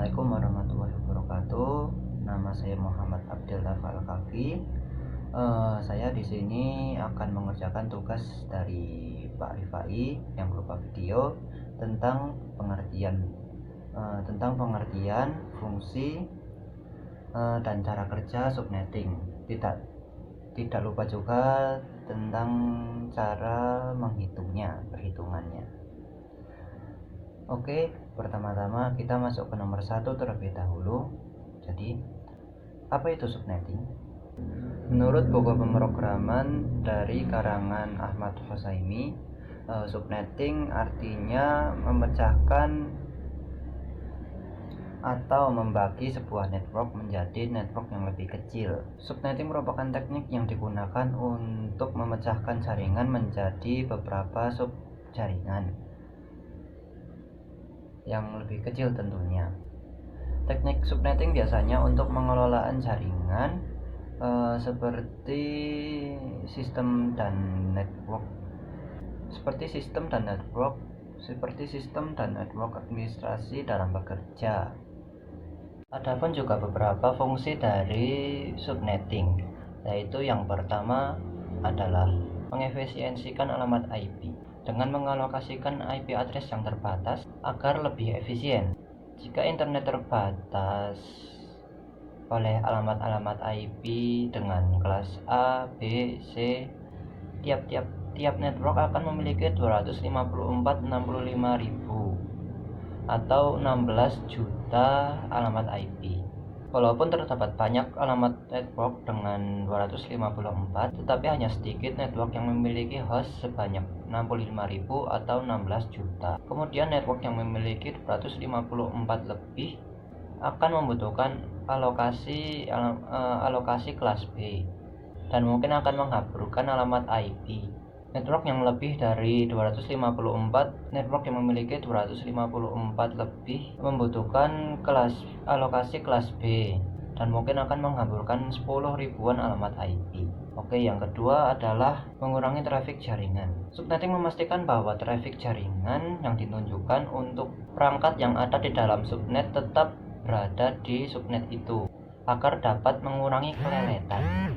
Assalamualaikum warahmatullahi wabarakatuh. Nama saya Muhammad Abdullah Al-Kafi. Saya di sini akan mengerjakan tugas dari Pak Rifai yang berupa video tentang pengertian fungsi dan cara kerja subnetting. Tidak lupa juga tentang cara perhitungannya. Oke, pertama-tama kita masuk ke nomor 1 terlebih dahulu. Jadi, apa itu subnetting? Menurut buku pemrograman dari karangan Ahmad Hossaimi, subnetting artinya memecahkan atau membagi sebuah network menjadi network yang lebih kecil. Subnetting merupakan teknik yang digunakan untuk memecahkan jaringan menjadi beberapa subjaringan yang lebih kecil tentunya. Teknik subnetting biasanya untuk pengelolaan jaringan seperti sistem dan network administrasi dalam bekerja. Adapun juga beberapa fungsi dari subnetting, yaitu yang pertama adalah mengefisiensikan alamat IP dengan mengalokasikan IP address yang terbatas agar lebih efisien. Jika internet terbatas oleh alamat-alamat IP dengan kelas A, B, C, tiap network akan memiliki 254.65.000 atau 16 juta alamat IP. Walaupun terdapat banyak alamat network dengan 254, tetapi hanya sedikit network yang memiliki host sebanyak 65.000 atau 16 juta. Kemudian network yang memiliki 254 lebih akan membutuhkan alokasi kelas B dan mungkin akan menghaburkan alamat IP. Network yang lebih dari 254, network yang memiliki 254 lebih membutuhkan alokasi kelas B dan mungkin akan menghamburkan 10 ribuan alamat IP. Oke, yang kedua adalah mengurangi traffic jaringan. Subnetting memastikan bahwa traffic jaringan yang ditunjukkan untuk perangkat yang ada di dalam subnet tetap berada di subnet itu agar dapat mengurangi keleletan,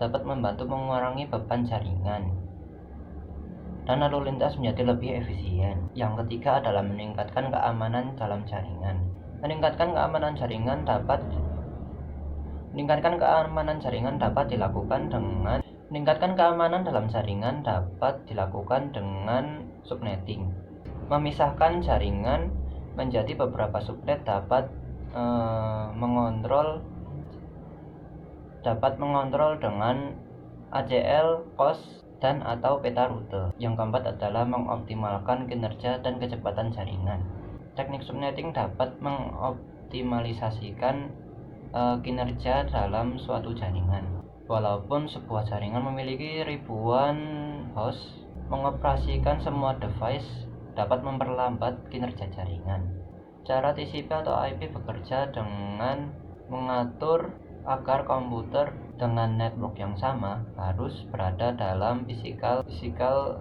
dapat membantu mengurangi beban jaringan, dan lalu lintas menjadi lebih efisien. Yang ketiga adalah meningkatkan keamanan dalam jaringan. Meningkatkan keamanan jaringan dapat dilakukan dengan subnetting. Memisahkan jaringan menjadi beberapa subnet dapat mengontrol dengan ACL, COS, dan atau peta rute. Yang keempat adalah mengoptimalkan kinerja dan kecepatan jaringan. Teknik subnetting dapat mengoptimalisasikan kinerja dalam suatu jaringan. Walaupun sebuah jaringan memiliki ribuan host, mengoperasikan semua device dapat memperlambat kinerja jaringan. Cara TCP atau IP bekerja dengan mengatur agar komputer dengan network yang sama harus berada dalam physical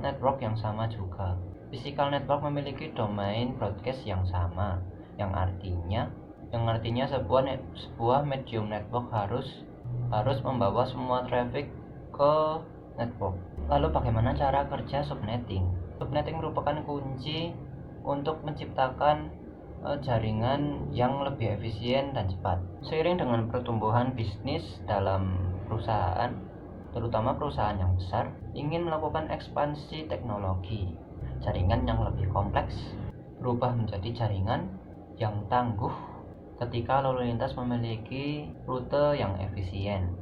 network yang sama juga. Physical network memiliki domain broadcast yang sama, yang artinya sebuah medium network harus membawa semua traffic ke network. Lalu bagaimana cara kerja subnetting? Subnetting merupakan kunci untuk menciptakan jaringan yang lebih efisien dan cepat. Seiring dengan pertumbuhan bisnis dalam perusahaan, terutama perusahaan yang besar, ingin melakukan ekspansi teknologi, jaringan yang lebih kompleks berubah menjadi jaringan yang tangguh ketika lalu lintas memiliki rute yang efisien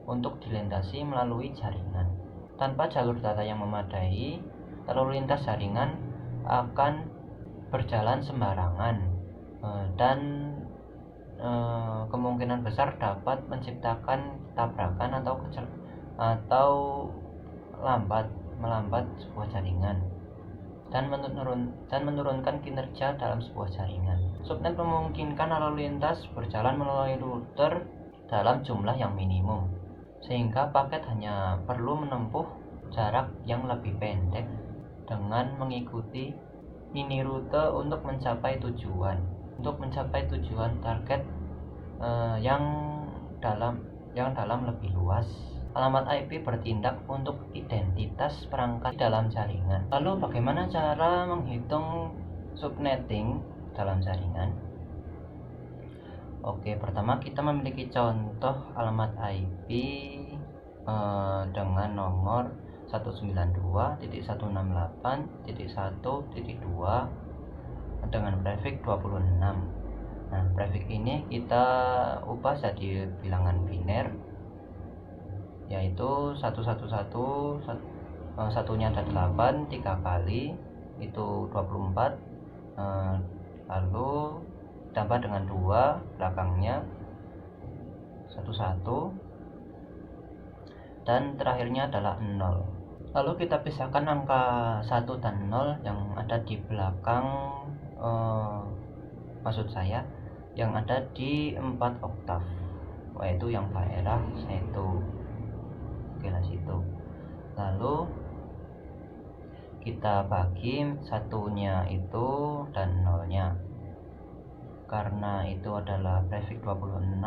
untuk dilintasi melalui jaringan. Tanpa jalur data yang memadai, lalu lintas jaringan akan berjalan sembarangan dan kemungkinan besar dapat menciptakan tabrakan atau melambat sebuah jaringan dan menurunkan kinerja dalam sebuah jaringan. Subnet memungkinkan lalu lintas berjalan melalui router dalam jumlah yang minimum, sehingga paket hanya perlu menempuh jarak yang lebih pendek dengan mengikuti mini rute untuk mencapai tujuan. untuk mencapai tujuan target yang dalam lebih luas. Alamat IP bertindak untuk identitas perangkat di dalam jaringan. Lalu bagaimana cara menghitung subnetting dalam jaringan? Oke, pertama kita memiliki contoh alamat IP dengan nomor 192.168.1.2 dengan prefix 26. Nah, prefix ini kita ubah jadi bilangan biner, yaitu 111, satunya ada 8, 3 kali itu 24, lalu ditambah dengan 2 belakangnya 11, dan terakhirnya adalah 0. Lalu kita pisahkan angka 1 dan 0 yang ada di belakang, maksud saya yang ada di 4 oktav, yaitu yang faedah 1 kelas itu. Lalu kita bagi satunya itu dan nolnya. Karena itu adalah prefix 26,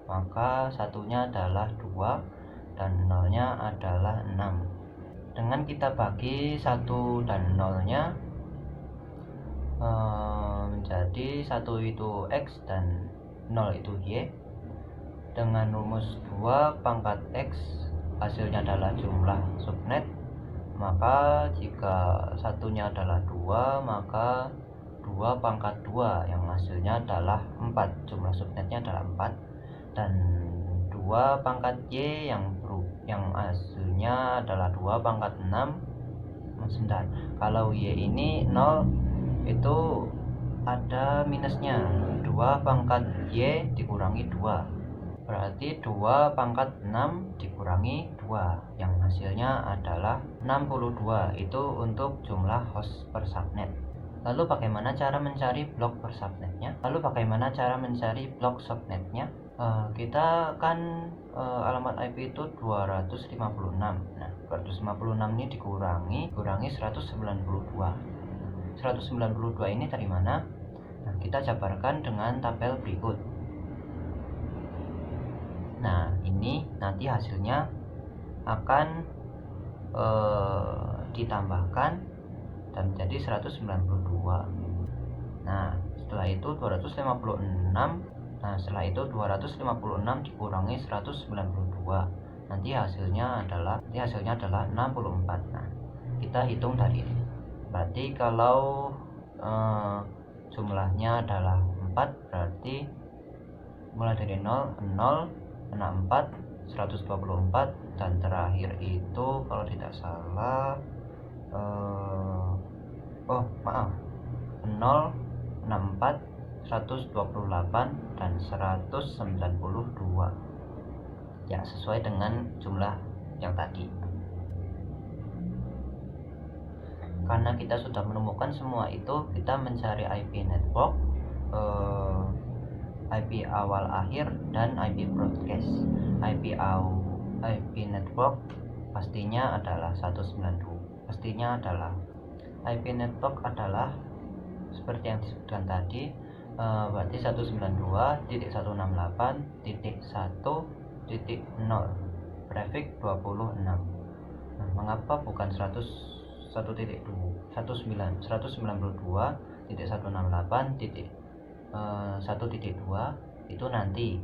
maka satunya adalah 2 dan nolnya adalah 6. Dengan kita bagi 1 dan nolnya menjadi 1 itu X dan 0 itu Y. Dengan rumus 2 pangkat X hasilnya adalah jumlah subnet, maka jika satunya adalah 2, maka 2 pangkat 2 yang hasilnya adalah 4, jumlah subnetnya adalah 4, dan 2 pangkat Y yang hasilnya adalah 2 pangkat 6. Sebentar, kalau Y ini 0 itu ada minusnya, 2 pangkat Y dikurangi 2, berarti 2 pangkat 6 dikurangi 2 yang hasilnya adalah 62. Itu untuk jumlah host per subnet. Lalu bagaimana cara mencari blok per subnetnya? Kita kan alamat IP itu 256. Nah, 256 ini dikurangi 192. 192 ini dari mana? Nah, kita jabarkan dengan tabel berikut. Nah, ini nanti hasilnya akan ditambahkan dan menjadi 192. Nah, setelah itu 256. Nah, setelah itu 256 dikurangi 192. Nanti hasilnya adalah 64. Nah, kita hitung dari ini. Berarti kalau jumlahnya adalah 4, berarti mulai dari 0, 64, 124, dan terakhir itu kalau tidak salah 0, 64, 128, dan 192. Ya, sesuai dengan jumlah yang tadi. Karena kita sudah menemukan semua itu, kita mencari IP network, IP awal akhir, dan IP broadcast. IP network pastinya adalah 192. IP network adalah seperti yang disebutkan tadi, berarti 192.168.1.0 prefix 26. Nah, mengapa bukan 192.168.1.2? Itu nanti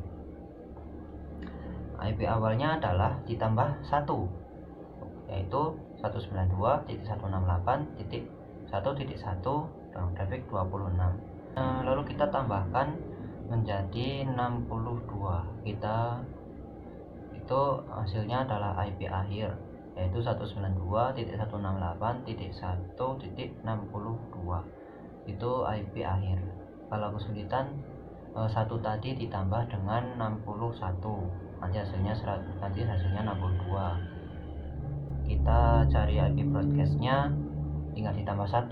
IP awalnya adalah ditambah 1, yaitu 192.168.1.1 dengan prefix 26. Lalu kita tambahkan menjadi 62. Itu hasilnya adalah IP akhir, yaitu 192.168.1.62. Itu IP akhir. Kalau kesulitan, 1 tadi ditambah dengan 61, nanti hasilnya 62. Kita cari IP broadcastnya, tinggal ditambah 1,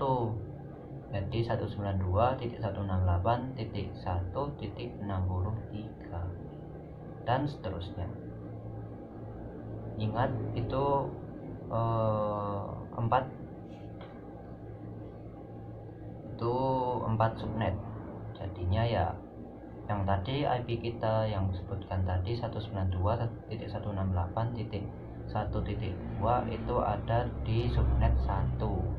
jadi 192.168.1.63 dan seterusnya. Ingat, itu 4 subnet, Jadinya ya yang tadi IP kita yang sebutkan tadi 192.168.1.2 itu ada di subnet 1.